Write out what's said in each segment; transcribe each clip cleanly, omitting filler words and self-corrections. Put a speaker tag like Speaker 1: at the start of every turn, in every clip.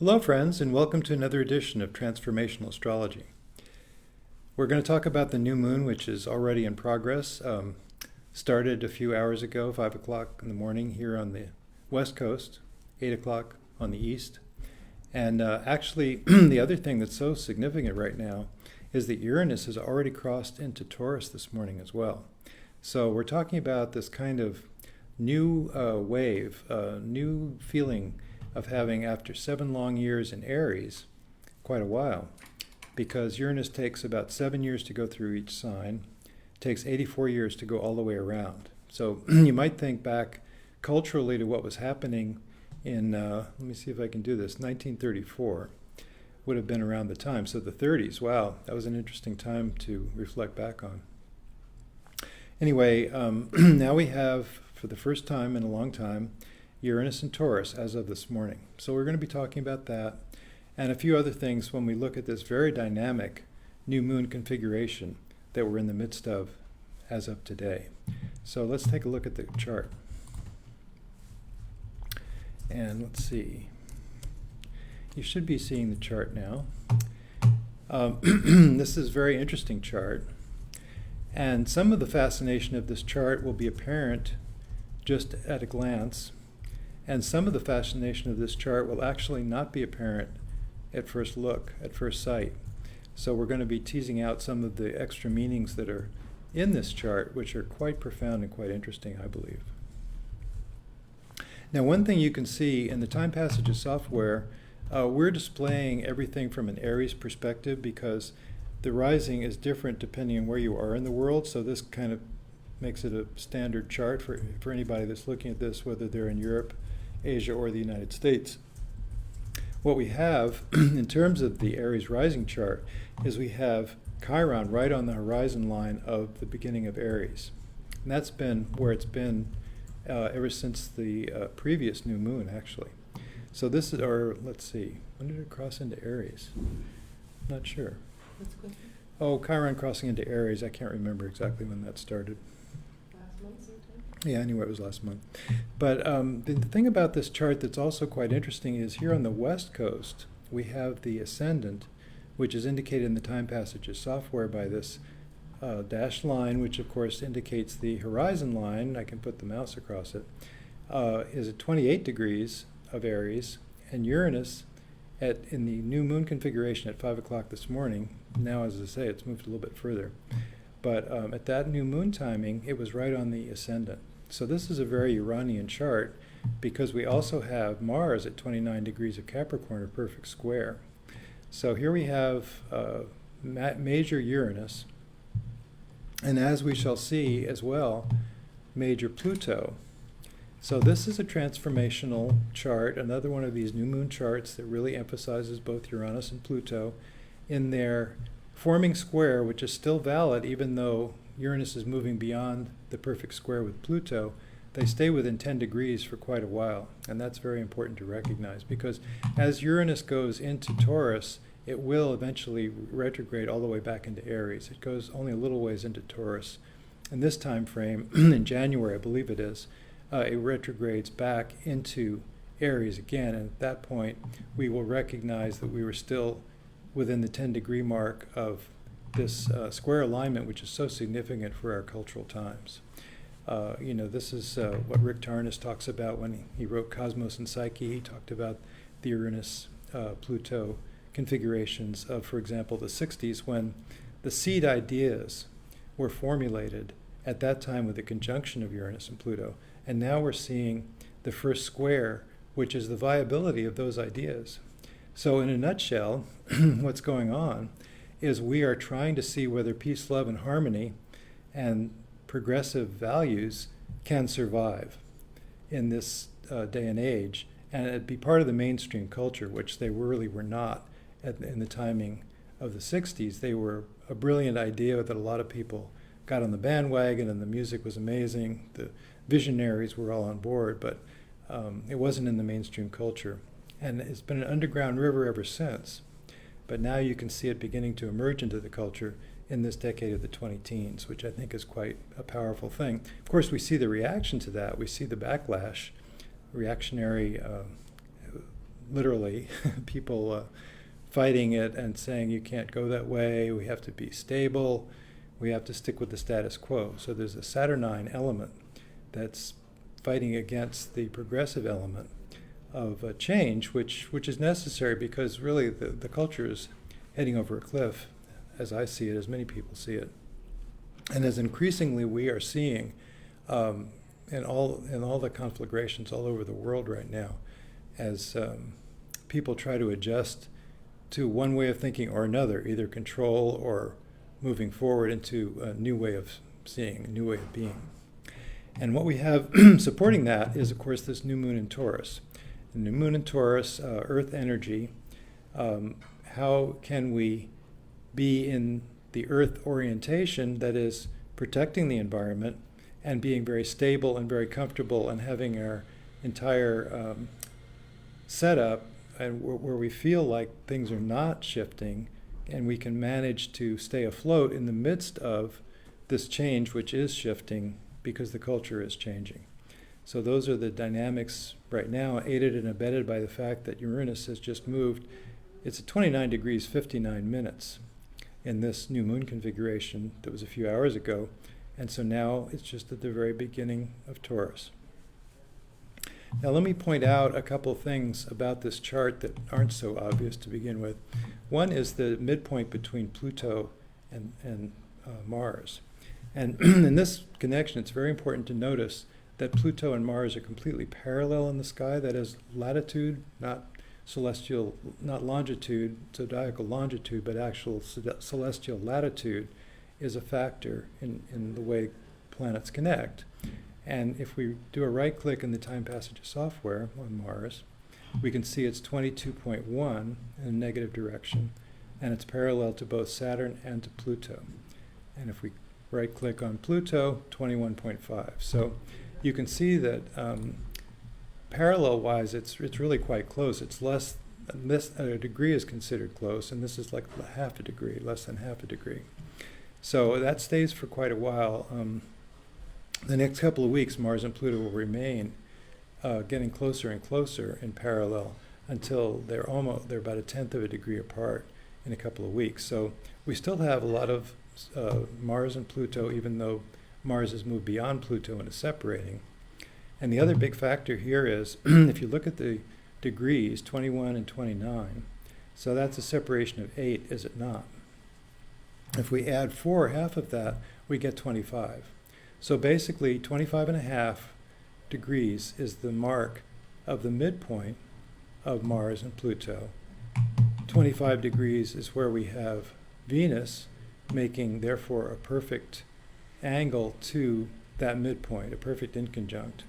Speaker 1: Hello, friends, and welcome to another edition of Transformational Astrology. We're going to talk about the new moon, which is already in progress. Started a few hours ago, 5 o'clock in the morning here on the west coast, 8 o'clock on the east. And actually, the other thing that's so significant right now is that Uranus has already crossed into Taurus this morning as well. So we're talking about this kind of new wave, new feeling of having, after 7 long years in Aries, quite a while, because Uranus takes about 7 years to go through each sign, takes 84 years to go all the way around. So you might think back culturally to what was happening in, let me see if I can do this, 1934 would have been around the time. So the 30s, wow, that was an interesting time to reflect back on. Anyway, now we have, for the first time in a long time, Uranus and Taurus as of this morning. So we're going to be talking about that and a few other things when we look at this very dynamic new moon configuration that we're in the midst of as of today. So let's take a look at the chart. And let's see. You should be seeing the chart now. This is a very interesting chart. And some of the fascination of this chart will be apparent just at a glance. And some of the fascination of this chart will actually not be apparent at first look, at first sight. So we're going to be teasing out some of the extra meanings that are in this chart, which are quite profound and quite interesting, I believe. Now, one thing you can see in the TimePassages software, we're displaying everything from an Aries perspective because the rising is different depending on where you are in the world. So this kind of makes it a standard chart for anybody that's looking at this, whether they're in Europe, Asia, or the United States. What we have in terms of the Aries rising chart is we have Chiron right on the horizon line of the beginning of Aries. And that's been where it's been ever since the previous new moon, actually. So this is, or let's see, when did it cross into Aries? Not sure.
Speaker 2: What's the question?
Speaker 1: Oh, Chiron crossing into Aries. I can't remember exactly when that started.
Speaker 2: Last month sometime?
Speaker 1: Yeah, anyway, it was last month. But the thing about this chart that's also quite interesting is here on the west coast, we have the ascendant, which is indicated in the TimePassages software by this dashed line, which of course indicates the horizon line. I can put the mouse across it. Is at 28 degrees of Aries, and Uranus in the new moon configuration at 5 o'clock this morning. Now, as I say, it's moved a little bit further. But at that new moon timing, it was right on the ascendant. So this is a very Uranian chart because we also have Mars at 29 degrees of Capricorn, a perfect square. So here we have major Uranus, and as we shall see as well, major Pluto. So this is a transformational chart, another one of these new moon charts that really emphasizes both Uranus and Pluto in their forming square, which is still valid even though Uranus is moving beyond the perfect square with Pluto. They stay within 10 degrees for quite a while, and that's very important to recognize because as Uranus goes into Taurus, it will eventually retrograde all the way back into Aries. It goes only a little ways into Taurus. In this time frame, in January, I believe it is, it retrogrades back into Aries again, and at that point, we will recognize that we were still within the 10-degree mark of this square alignment, which is so significant for our cultural times. This is what Rick Tarnas talks about when he wrote Cosmos and Psyche. He talked about the Uranus-Pluto configurations of, for example, the 60s, when the seed ideas were formulated at that time with the conjunction of Uranus and Pluto. And now we're seeing the first square, which is the viability of those ideas. So in a nutshell, what's going on is we are trying to see whether peace, love, and harmony and progressive values can survive in this day and age and be part of the mainstream culture, which they really were not in the timing of the 60s. They were a brilliant idea that a lot of people got on the bandwagon, and the music was amazing. The visionaries were all on board, but it wasn't in the mainstream culture. And it's been an underground river ever since. But now you can see it beginning to emerge into the culture in this decade of the 20-teens, which I think is quite a powerful thing. Of course, we see the reaction to that. We see the backlash, reactionary literally, people fighting it and saying you can't go that way, we have to be stable, we have to stick with the status quo. So there's a Saturnine element that's fighting against the progressive element of change, which is necessary because really the culture is heading over a cliff, as I see it, as many people see it. And as increasingly we are seeing in all the conflagrations all over the world right now, as people try to adjust to one way of thinking or another, either control or moving forward into a new way of seeing, a new way of being. And what we have supporting that is, of course, this new moon in Taurus. The new moon in Taurus, Earth energy. How can we be in the Earth orientation that is protecting the environment and being very stable and very comfortable and having our entire setup and where we feel like things are not shifting and we can manage to stay afloat in the midst of this change, which is shifting because the culture is changing. So those are the dynamics right now, aided and abetted by the fact that Uranus has just moved. It's at 29 degrees 59 minutes in this new moon configuration that was a few hours ago. And so now it's just at the very beginning of Taurus. Now let me point out a couple things about this chart that aren't so obvious to begin with. One is the midpoint between Pluto and Mars. And in this connection, it's very important to notice that Pluto and Mars are completely parallel in the sky. That is latitude, not celestial, not longitude, zodiacal longitude, but actual celestial latitude is a factor in the way planets connect. And if we do a right click in the TimePassages software on Mars, we can see it's 22.1 in a negative direction, and it's parallel to both Saturn and to Pluto. And if we right click on Pluto, 21.5. So you can see that parallel-wise, it's really quite close. It's less, a degree is considered close, and this is like half a degree, less than half a degree. So that stays for quite a while. The next couple of weeks, Mars and Pluto will remain getting closer and closer in parallel until they're about a tenth of a degree apart in a couple of weeks. So we still have a lot of Mars and Pluto, even though Mars has moved beyond Pluto and is separating. And the other big factor here is, if you look at the degrees, 21 and 29, so that's a separation of 8, is it not? If we add 4, half of that, we get 25. So basically, 25.5 degrees is the mark of the midpoint of Mars and Pluto. 25 degrees is where we have Venus making, therefore, a perfect angle to that midpoint, a perfect inconjunct.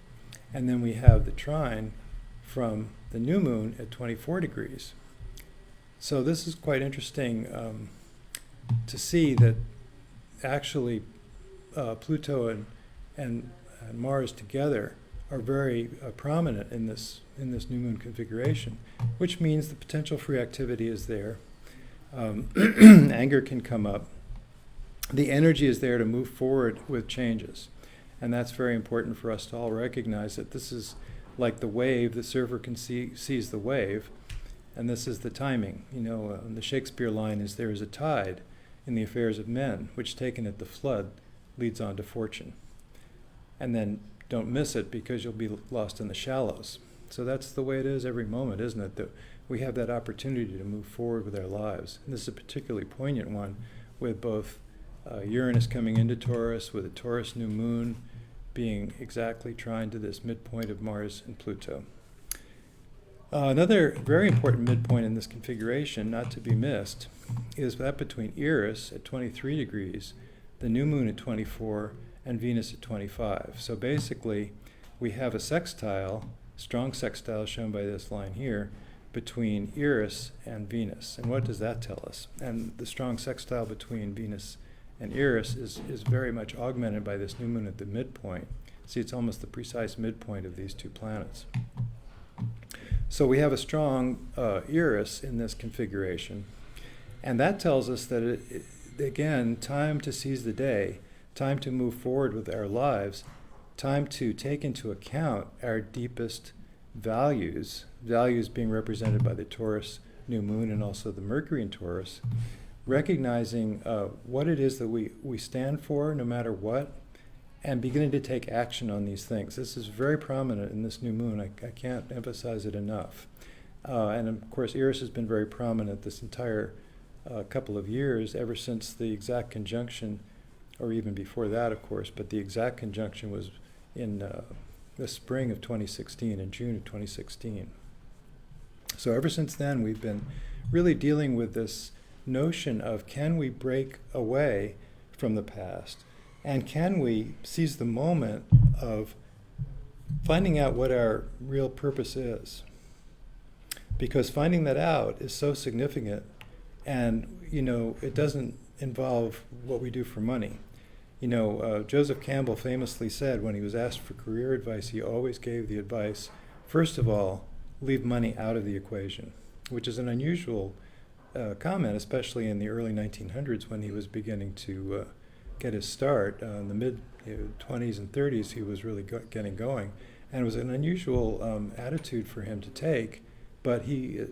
Speaker 1: And then we have the trine from the new moon at 24 degrees. So this is quite interesting to see that actually Pluto and Mars together are very prominent in this new moon configuration, which means the potential for activity is there. Anger can come up. The energy is there to move forward with changes. And that's very important for us to all recognize that this is like the wave. The surfer can sees the wave, and this is the timing. You know, the Shakespeare line is, "There is a tide in the affairs of men, which taken at the flood leads on to fortune." And then don't miss it because you'll be lost in the shallows. So that's the way it is every moment, isn't it? That we have that opportunity to move forward with our lives. And this is a particularly poignant one with both Uranus coming into Taurus, with a Taurus new moon being exactly trine to this midpoint of Mars and Pluto. Another very important midpoint in this configuration, not to be missed, is that between Eris at 23 degrees, the new moon at 24, and Venus at 25. So basically, we have a sextile, strong sextile shown by this line here, between Eris and Venus. And what does that tell us? And the strong sextile between Venus and Eris is very much augmented by this new moon at the midpoint. See, it's almost the precise midpoint of these two planets. So we have a strong Eris in this configuration. And that tells us that, again, time to seize the day, time to move forward with our lives, time to take into account our deepest values being represented by the Taurus new moon and also the Mercury in Taurus, recognizing what it is that we stand for no matter what, and beginning to take action on these things. This is very prominent in this new moon. I can't emphasize it enough. And of course, Eris has been very prominent this entire couple of years, ever since the exact conjunction, or even before that, of course, but the exact conjunction was in the spring of 2016, in June of 2016. So ever since then, we've been really dealing with this notion of, can we break away from the past? And can we seize the moment of finding out what our real purpose is? Because finding that out is so significant, and it doesn't involve what we do for money. Joseph Campbell famously said when he was asked for career advice, he always gave the advice, first of all, leave money out of the equation, which is an unusual comment, especially in the early 1900s when he was beginning to get his start. In the mid-20s and 30s, he was really getting going. And it was an unusual attitude for him to take, but he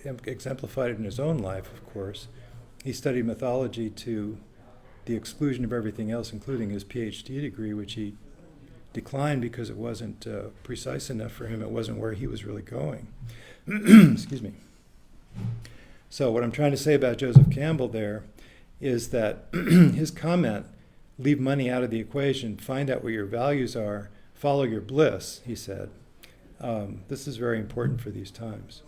Speaker 1: exemplified it in his own life, of course. He studied mythology to the exclusion of everything else, including his PhD degree, which he declined because it wasn't precise enough for him. It wasn't where he was really going. Excuse me. So what I'm trying to say about Joseph Campbell there is that his comment, leave money out of the equation, find out what your values are, follow your bliss, he said. This is very important for these times.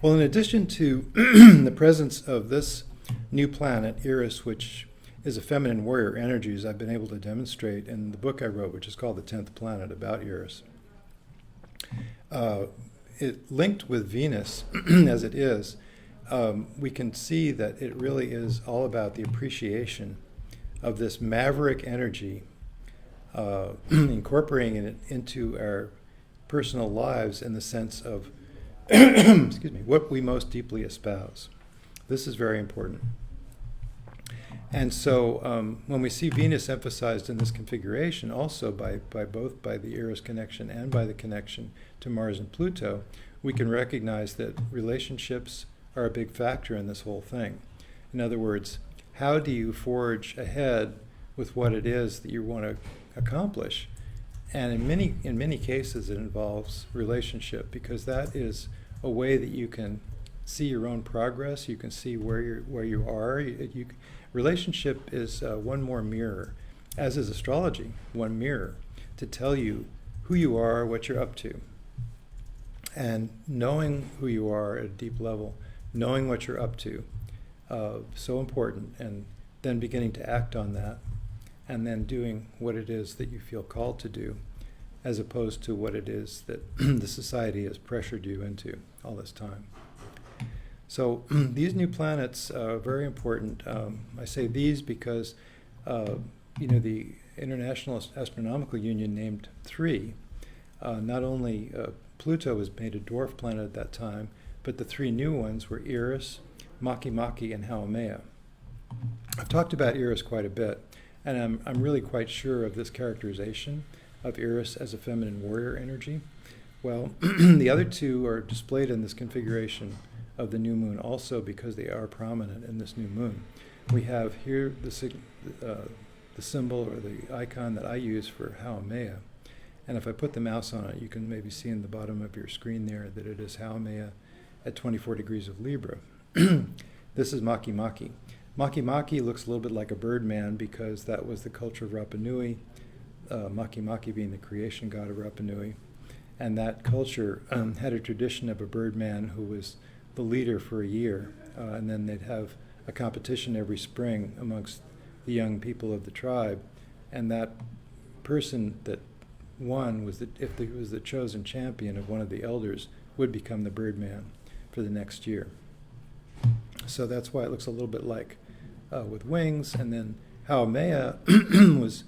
Speaker 1: Well, in addition to the presence of this new planet, Eris, which is a feminine warrior energy, as I've been able to demonstrate in the book I wrote, which is called The 10th Planet, about Eris. It linked with Venus, as it is, we can see that it really is all about the appreciation of this maverick energy, incorporating it into our personal lives in the sense of excuse me, what we most deeply espouse. This is very important. And so when we see Venus emphasized in this configuration, also by both by the Eris connection and by the connection to Mars and Pluto, we can recognize that relationships are a big factor in this whole thing. In other words, how do you forge ahead with what it is that you want to accomplish? And in many cases, it involves relationship, because that is a way that you can see your own progress. You can see where you are. Relationship is one more mirror, as is astrology, one mirror, to tell you who you are, what you're up to. And knowing who you are at a deep level, knowing what you're up to, so important, and then beginning to act on that, and then doing what it is that you feel called to do, as opposed to what it is that the society has pressured you into all this time. So these new planets are very important. I say these because the International Astronomical Union named 3. Not only Pluto was made a dwarf planet at that time, but the 3 new ones were Eris, Maki-Maki, and Haumea. I've talked about Eris quite a bit, and I'm really quite sure of this characterization of Eris as a feminine warrior energy. Well, the other 2 are displayed in this configuration of the new moon also because they are prominent in this new moon. We have here the symbol or the icon that I use for Haumea. And if I put the mouse on it, you can maybe see in the bottom of your screen there that it is Haumea at 24 degrees of Libra. This is Maki-Maki. Maki-Maki looks a little bit like a Birdman because that was the culture of Rapa Nui, Maki-Maki being the creation god of Rapa Nui. And that culture had a tradition of a Birdman who was the leader for a year, and then they'd have a competition every spring amongst the young people of the tribe, and that person that won was if he was the chosen champion of one of the elders, would become the Birdman for the next year. So that's why it looks a little bit like with wings. And then Haumea was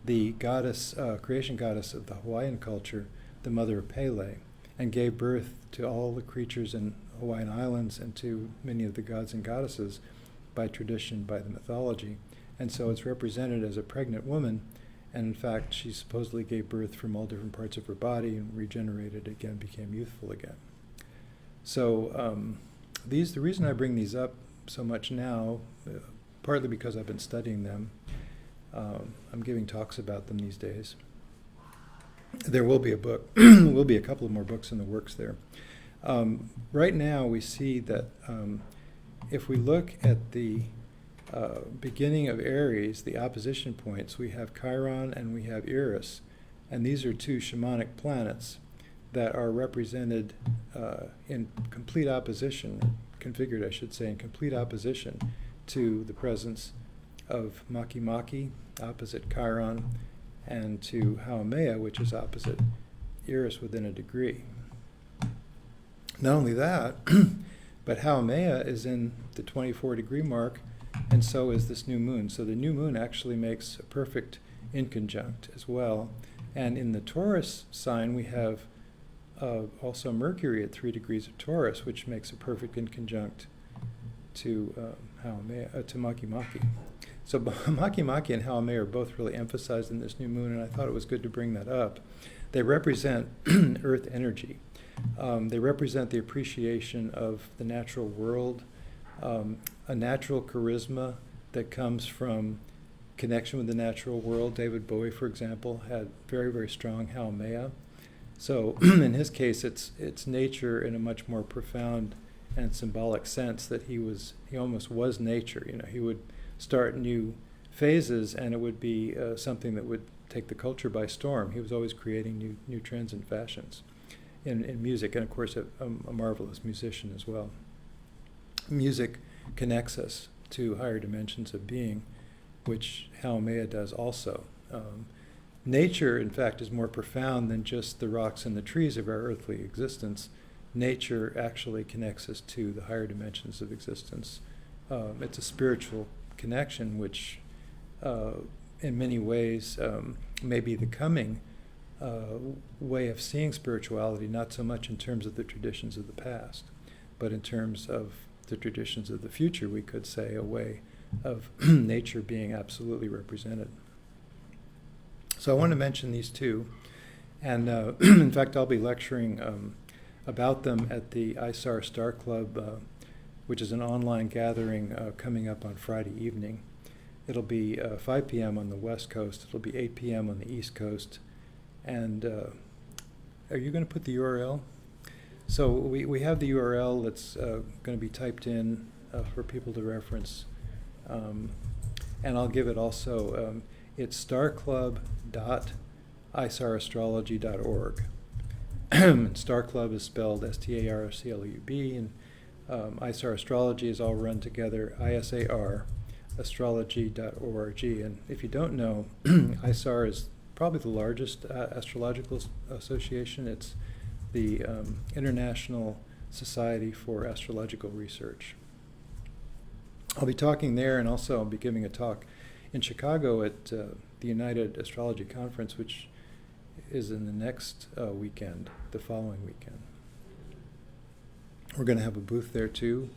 Speaker 1: the goddess, creation goddess of the Hawaiian culture, the mother of Pele, and gave birth to all the creatures in Hawaiian Islands and to many of the gods and goddesses by tradition, by the mythology. And so it's represented as a pregnant woman, and in fact, she supposedly gave birth from all different parts of her body and regenerated again, became youthful again. So the reason I bring these up so much now, partly because I've been studying them. I'm giving talks about them these days. There will be a book, will be a couple of more books in the works there. Right now we see that if we look at the beginning of Aries, the opposition points, we have Chiron and we have Eris, and these are two shamanic planets that are represented in complete opposition, configured I should say, in complete opposition to the presence of Maki, opposite Chiron, and to Haumea, which is opposite Eris within a degree. Not only that, but Haumea is in the 24-degree mark, and so is this new moon. So the new moon actually makes a perfect inconjunct as well. And in the Taurus sign, we have also Mercury at 3 degrees of Taurus, which makes a perfect inconjunct to Haumea, to Maki. So Maki and Haumea are both really emphasized in this new moon, and I thought it was good to bring that up. They represent Earth energy. They represent the appreciation of the natural world, a natural charisma that comes from connection with the natural world. David Bowie, for example, had very, very strong Haumea. So in his case, it's nature in a much more profound and symbolic sense that he almost was nature. You know, he would start new phases, and it would be something that would take the culture by storm. He was always creating new trends and fashions in music, and of course a marvelous musician as well. Music connects us to higher dimensions of being, which Haumea does also. Nature, in fact, is more profound than just the rocks and the trees of our earthly existence. Nature actually connects us to the higher dimensions of existence. It's a spiritual connection, which in many ways may be the coming way of seeing spirituality, not so much in terms of the traditions of the past, but in terms of the traditions of the future, we could say, a way of nature being absolutely represented. So I want to mention these two, and in fact I'll be lecturing about them at the ISAR Star Club, which is an online gathering coming up on Friday evening. It'll be 5 p.m. on the West Coast, it'll be 8 p.m. on the East Coast, and are you going to put the URL? So we have the URL that's going to be typed in for people to reference, and I'll give it also. It's starclub.isarastrology.org. Star Club is spelled STARCLUB, and ISAR Astrology is all run together, ISAR, astrology.org. And if you don't know, ISAR is probably the largest astrological association. It's the International Society for Astrological Research. I'll be talking there, and also I'll be giving a talk in Chicago at the United Astrology Conference, which is in the next weekend, the following weekend. We're going to have a booth there too.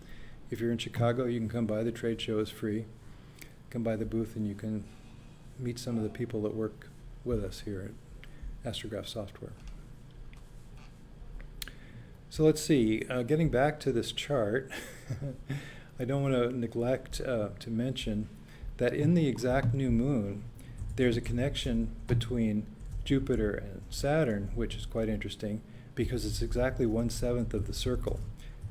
Speaker 1: If you're in Chicago, you can come by. The trade show is free. Come by the booth and you can meet some of the people that work with us here at AstroGraph Software. So let's see, getting back to this chart, I don't want to neglect to mention that in the exact new moon, there's a connection between Jupiter and Saturn, which is quite interesting because it's exactly 1/7 of the circle.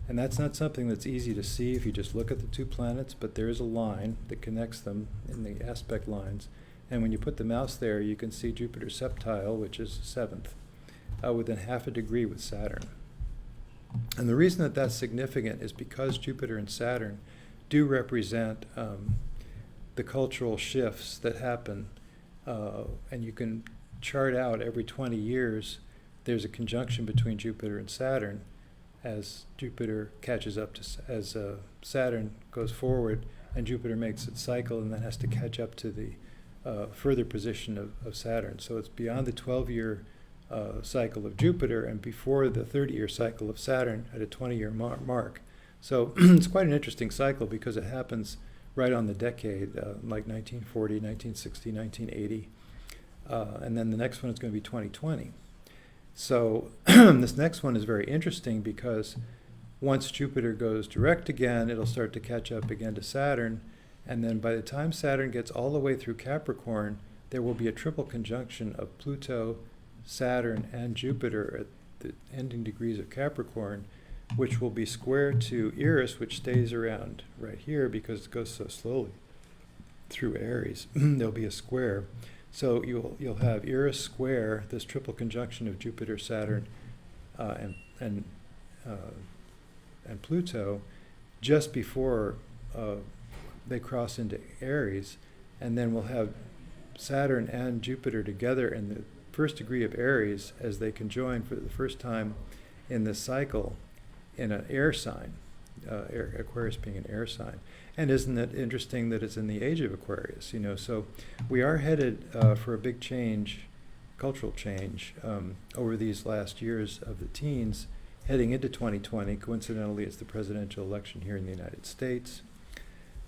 Speaker 1: And that's not something that's easy to see if you just look at the two planets, but there is a line that connects them in the aspect lines. And when you put the mouse there, you can see Jupiter's septile, which is 7th, within 0.5 degree with Saturn. And the reason that that's significant is because Jupiter and Saturn do represent the cultural shifts that happen, and you can chart out every 20 years there's a conjunction between Jupiter and Saturn as Jupiter catches up to as Saturn goes forward, and Jupiter makes its cycle and then has to catch up to the further position of Saturn. So it's beyond the 12-year cycle of Jupiter and before the 30-year cycle of Saturn at a 20-year mark. So it's quite an interesting cycle because it happens right on the decade, like 1940, 1960, 1980. And then the next one is going to be 2020. So this next one is very interesting because once Jupiter goes direct again, it'll start to catch up again to Saturn. And then by the time Saturn gets all the way through Capricorn, there will be a triple conjunction of Pluto, Saturn, and Jupiter at the ending degrees of Capricorn, which will be square to Eris, which stays around right here because it goes so slowly through Aries. There'll be a square. So you'll have Eris square, this triple conjunction of Jupiter, Saturn, and Pluto, just before they cross into Aries, and then we'll have Saturn and Jupiter together in the first degree of Aries as they conjoin for the first time in this cycle in an air sign, Aquarius being an air sign. And isn't it interesting that it's in the age of Aquarius? So we are headed for a big change, cultural change, over these last years of the teens, heading into 2020. Coincidentally, it's the presidential election here in the United States.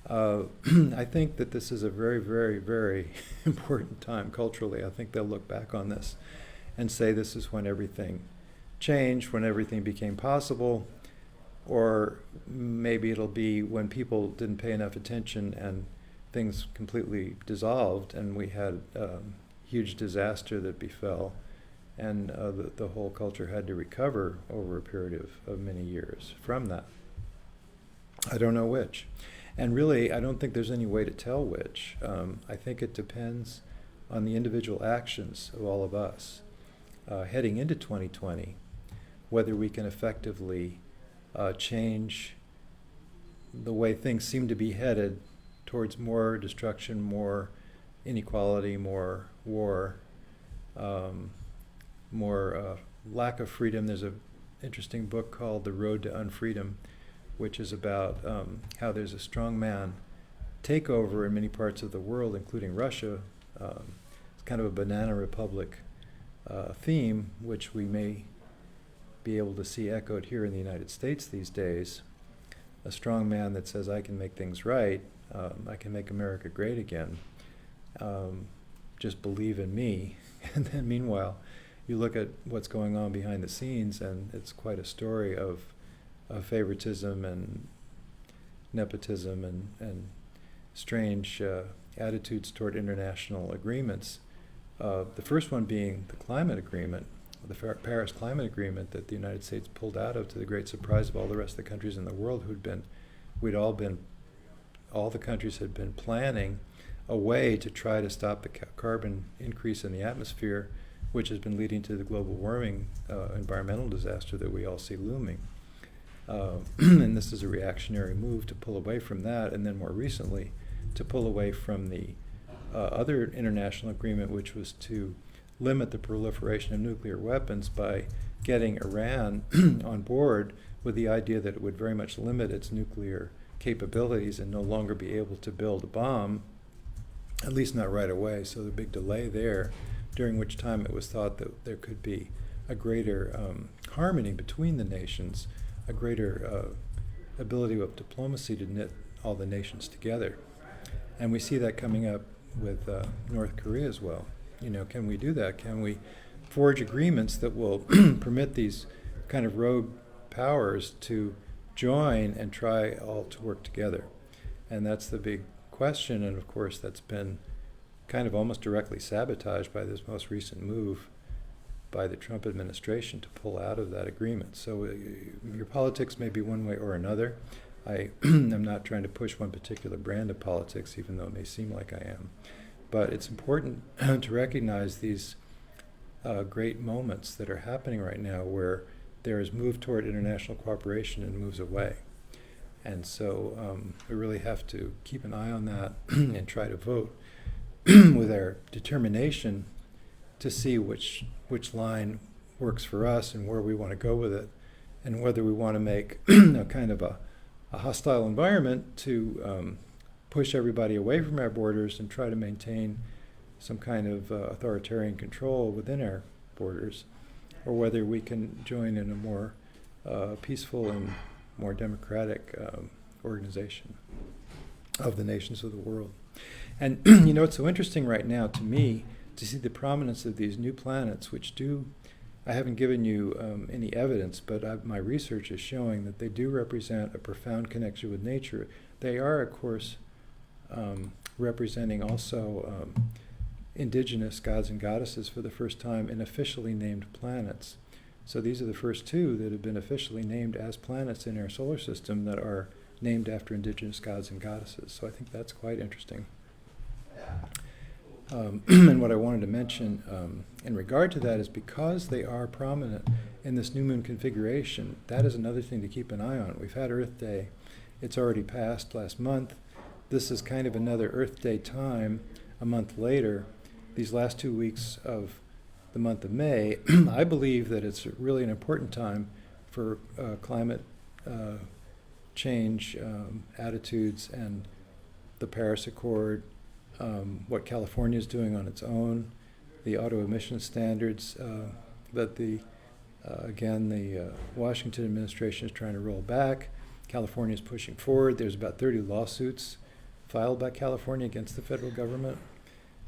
Speaker 1: I think that this is a very, very, very important time culturally. I think they'll look back on this and say this is when everything changed, when everything became possible, or maybe it'll be when people didn't pay enough attention and things completely dissolved and we had huge disaster that befell, and the whole culture had to recover over a period of many years from that. I don't know which. And really, I don't think there's any way to tell which. I think it depends on the individual actions of all of us heading into 2020, whether we can effectively change the way things seem to be headed towards more destruction, more inequality, more war, more lack of freedom. There's an interesting book called The Road to Unfreedom, which is about how there's a strongman takeover in many parts of the world, including Russia. It's kind of a banana republic theme, which we may be able to see echoed here in the United States these days. A strong man that says, I can make things right, I can make America great again, just believe in me. And then meanwhile, you look at what's going on behind the scenes, and it's quite a story of favoritism and nepotism and strange attitudes toward international agreements. The first one being the climate agreement, the Paris Climate Agreement that the United States pulled out of to the great surprise of all the rest of the countries in the world all the countries had been planning a way to try to stop the carbon increase in the atmosphere, which has been leading to the global warming environmental disaster that we all see looming. And this is a reactionary move to pull away from that, and then more recently to pull away from the other international agreement, which was to limit the proliferation of nuclear weapons by getting Iran on board with the idea that it would very much limit its nuclear capabilities and no longer be able to build a bomb, at least not right away. So the big delay there, during which time it was thought that there could be a greater harmony between the nations, a greater ability of diplomacy to knit all the nations together. And we see that coming up with North Korea as well. Can we do that? Can we forge agreements that will permit these kind of rogue powers to join and try all to work together? And that's the big question, and of course that's been kind of almost directly sabotaged by this most recent move by the Trump administration to pull out of that agreement. So your politics may be one way or another. I'm not trying to push one particular brand of politics, even though it may seem like I am. But it's important to recognize these great moments that are happening right now where there is move toward international cooperation and moves away. And so we really have to keep an eye on that and try to vote with our determination to see which line works for us and where we want to go with it, and whether we want to make a kind of a hostile environment to push everybody away from our borders and try to maintain some kind of authoritarian control within our borders, or whether we can join in a more peaceful and more democratic organization. of the nations of the world. And you know, it's so interesting right now to me to see the prominence of these new planets, which do, I haven't given you any evidence, but my research is showing that they do represent a profound connection with nature. They are, of course, representing also indigenous gods and goddesses for the first time in officially named planets. So these are the first two that have been officially named as planets in our solar system that are named after indigenous gods and goddesses. So I think that's quite interesting. And what I wanted to mention in regard to that is because they are prominent in this new moon configuration, that is another thing to keep an eye on. We've had Earth Day. It's already passed last month. This is kind of another Earth Day time a month later. These last 2 weeks of the month of May, I believe that it's really an important time for climate change attitudes and the Paris Accord, what California is doing on its own, the auto emission standards that the Washington administration is trying to roll back. California is pushing forward. There's about 30 lawsuits filed by California against the federal government.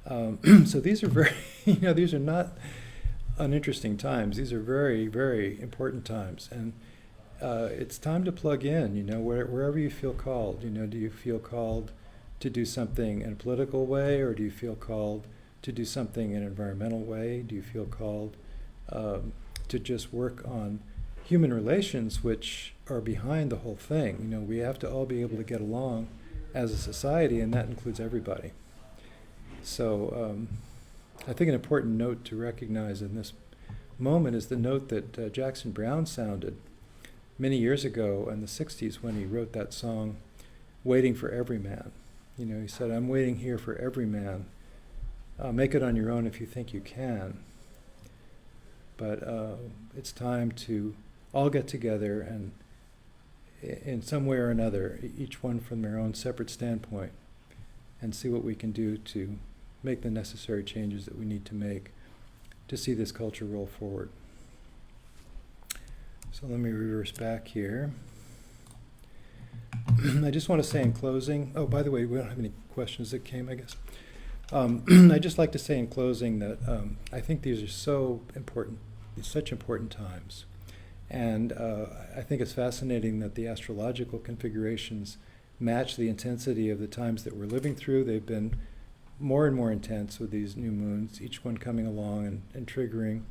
Speaker 1: So these are very, these are not uninteresting times. These are very, very important times. And it's time to plug in, wherever you feel called. Do you feel called to do something in a political way, or do you feel called to do something in an environmental way? Do you feel called to just work on human relations, which are behind the whole thing? We have to all be able to get along as a society, and that includes everybody. So I think an important note to recognize in this moment is the note that Jackson Browne sounded many years ago in the 60s when he wrote that song, Waiting for Every Man. He said, I'm waiting here for every man. Make it on your own if you think you can. But it's time to all get together and in some way or another, each one from their own separate standpoint, and see what we can do to make the necessary changes that we need to make to see this culture roll forward. So let me reverse back here. I just want to say in closing, oh, by the way, we don't have any questions that came, I guess. I'd just like to say in closing that I think these are so important, such important times. And I think it's fascinating that the astrological configurations match the intensity of the times that we're living through. They've been more and more intense with these new moons, each one coming along and triggering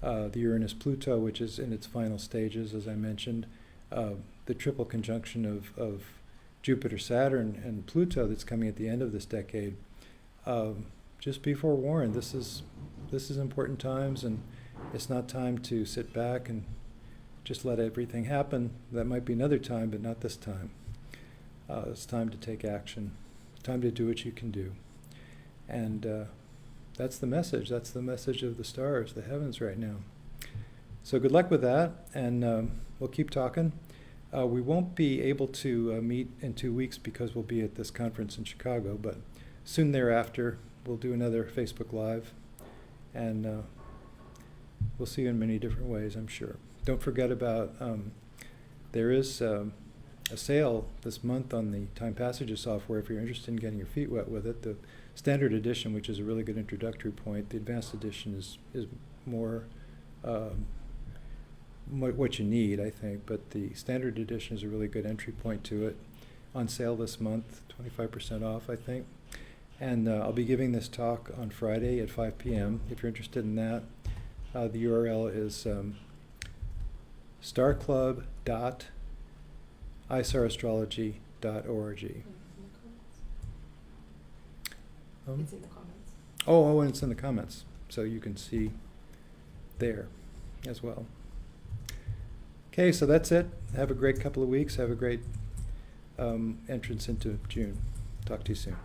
Speaker 1: the Uranus-Pluto, which is in its final stages, as I mentioned, the triple conjunction of Jupiter, Saturn, and Pluto that's coming at the end of this decade. Just be forewarned, this is important times, and it's not time to sit back and just let everything happen. That might be another time, but not this time. It's time to take action. It's time to do what you can do. And that's the message. That's the message of the stars, the heavens right now. So good luck with that, and we'll keep talking. We won't be able to meet in 2 weeks because we'll be at this conference in Chicago, but soon thereafter we'll do another Facebook Live, and we'll see you in many different ways, I'm sure. Don't forget about, there is a sale this month on the TimePassages software if you're interested in getting your feet wet with it. The standard edition, which is a really good introductory point, the advanced edition is more what you need, I think, but the standard edition is a really good entry point to it. On sale this month, 25% off, I think. And I'll be giving this talk on Friday at 5 p.m. if you're interested in that. The URL is starclub.isarastrology.org.
Speaker 2: It's in the comments.
Speaker 1: Oh, and it's in the comments, so you can see there as well. Okay, so that's it. Have a great couple of weeks. Have a great entrance into June. Talk to you soon.